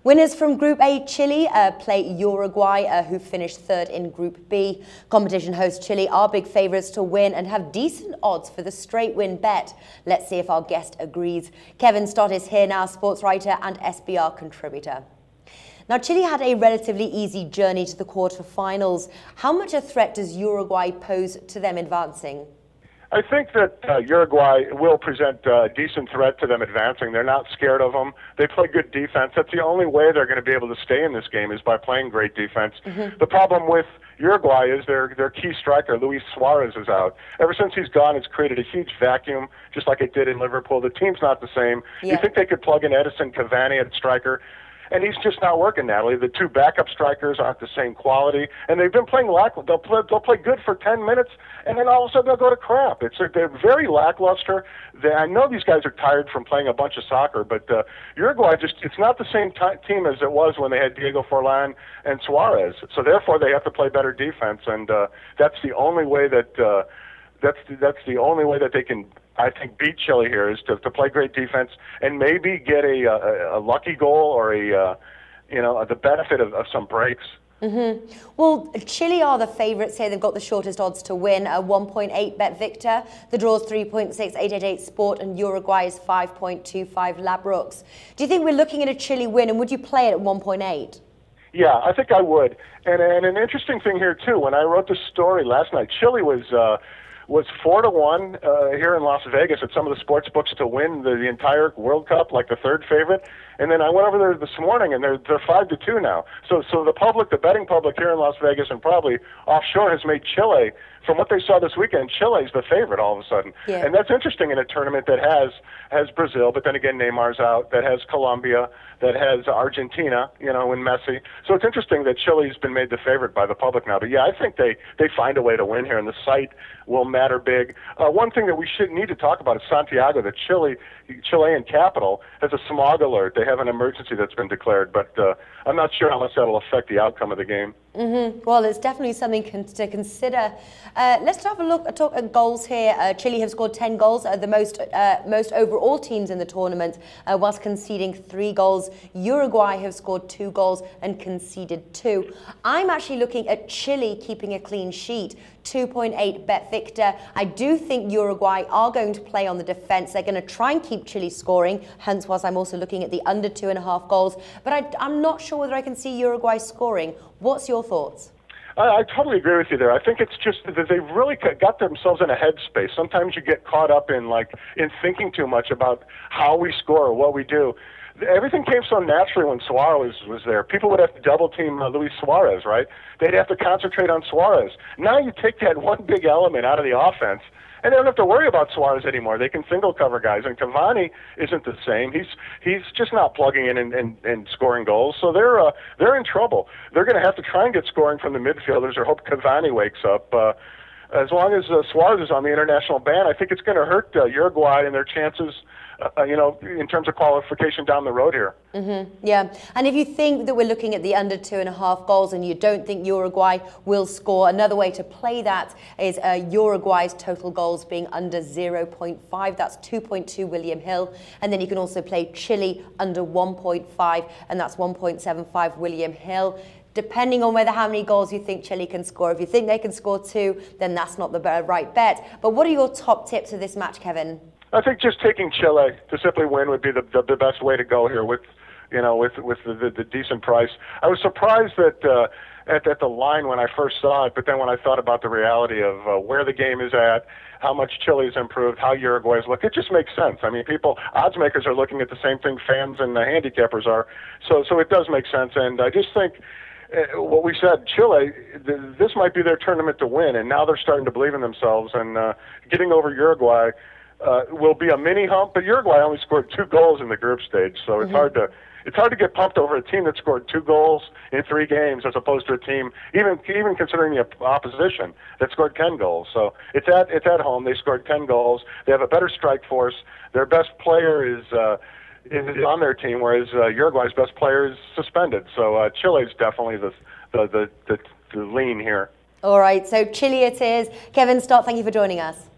Winners from Group A, Chile, play Uruguay, who finished third in Group B. Competition host Chile are big favourites to win and have decent odds for the straight win bet. Let's see if our guest agrees. Kevin Stott is here now, sports writer and SBR contributor. Now, Chile had a relatively easy journey to the quarterfinals. How much a threat does Uruguay pose to them advancing? I think that Uruguay will present a decent threat to them advancing. They're not scared of them. They play good defense. That's the only way they're going to be able to stay in this game is by playing great defense. The problem with Uruguay is their key striker, Luis Suarez, is out. Ever since he's gone, it's created a huge vacuum, just like it did in Liverpool. The team's not the same. You think they could plug in Edison Cavani at striker? And he's just not working, Natalie. The two backup strikers aren't the same quality, and they've been playing they'll play good for 10 minutes, and then all of a sudden they'll go to crap. They're very lackluster. I know these guys are tired from playing a bunch of soccer, but Uruguay it's not the same team as it was when they had Diego Forlan and Suarez. So therefore, they have to play better defense, and that's the only way that that's the only way that they can, I think, beat Chile here is to play great defense and maybe get a lucky goal or the benefit of some breaks. Well, Chile are the favourites here. They've got the shortest odds to win, 1.8 bet Victor. The draw's 3.6, 888 Sport, and Uruguay is 5.25 Labrooks. Do you think we're looking at a Chile win, and would you play it at 1.8? Yeah, I think I would. And an interesting thing here too. When I wrote this story last night, Chile was 4-1 here in Las Vegas at some of the sports books to win the entire World Cup, like the third favorite. And then I went over there this morning, and they're 5-2 now. So the public, the betting public here in Las Vegas and probably offshore, has made Chile, from what they saw this weekend, Chile's the favorite all of a sudden. Yeah. And that's interesting in a tournament that has Brazil, but then again Neymar's out, that has Colombia, that has Argentina, in Messi. So it's interesting that Chile's been made the favorite by the public now. But yeah, I think they find a way to win here, and the site will matter big. One thing that we need to talk about is Santiago, the Chilean capital, has a smog alert. They have an emergency that's been declared, but I'm not sure how much that'll affect the outcome of the game. Well, it's definitely something to consider. Let's have a talk at goals here. Chile have scored 10 goals, the most over all teams in the tournament, whilst conceding 3 goals. Uruguay have scored 2 goals and conceded 2. I'm actually looking at Chile keeping a clean sheet, 2.8 bet Victor. I do think Uruguay are going to play on the defence. They're going to try and keep Chile scoring, hence whilst I'm also looking at the under 2.5 goals. But I'm not sure whether I can see Uruguay scoring. What's your thoughts? I totally agree with you there. I think it's just that they've really got themselves in a headspace. Sometimes you get caught up in thinking too much about how we score or what we do. Everything came so naturally when Suarez was there. People would have to double team Luis Suarez, right? They'd have to concentrate on Suarez. Now you take that one big element out of the offense, and they don't have to worry about Suarez anymore. They can single cover guys, and Cavani isn't the same. He's just not plugging in and scoring goals, so they're in trouble. They're going to have to try and get scoring from the midfielders or hope Cavani wakes up. As long as Suarez is on the international ban, I think it's going to hurt Uruguay and their chances, in terms of qualification down the road here. Yeah, and if you think that we're looking at the under 2.5 goals and you don't think Uruguay will score, another way to play that is Uruguay's total goals being under 0.5. That's 2.2 William Hill. And then you can also play Chile under 1.5, and that's 1.75 William Hill. Depending on how many goals you think Chile can score. If you think they can score 2, then that's not the right bet. But what are your top tips of this match, Kevin? I think just taking Chile to simply win would be the best way to go here with the decent price. I was surprised that at the line when I first saw it, but then when I thought about the reality of where the game is at, how much Chile's improved, how Uruguay's look, it just makes sense. I mean, odds makers are looking at the same thing fans and the handicappers are, so it does make sense. And I just think what we said, Chile, this might be their tournament to win, and now they're starting to believe in themselves, and getting over Uruguay will be a mini hump, but Uruguay only scored 2 goals in the group stage, so it's hard to get pumped over a team that scored 2 goals in 3 games as opposed to a team, even considering the opposition, that scored 10 goals. So it's at home. They scored 10 goals. They have a better strike force. Their best player is on their team, whereas Uruguay's best player is suspended. So Chile's definitely the lean here. All right, so Chile it is. Kevin Stott, thank you for joining us.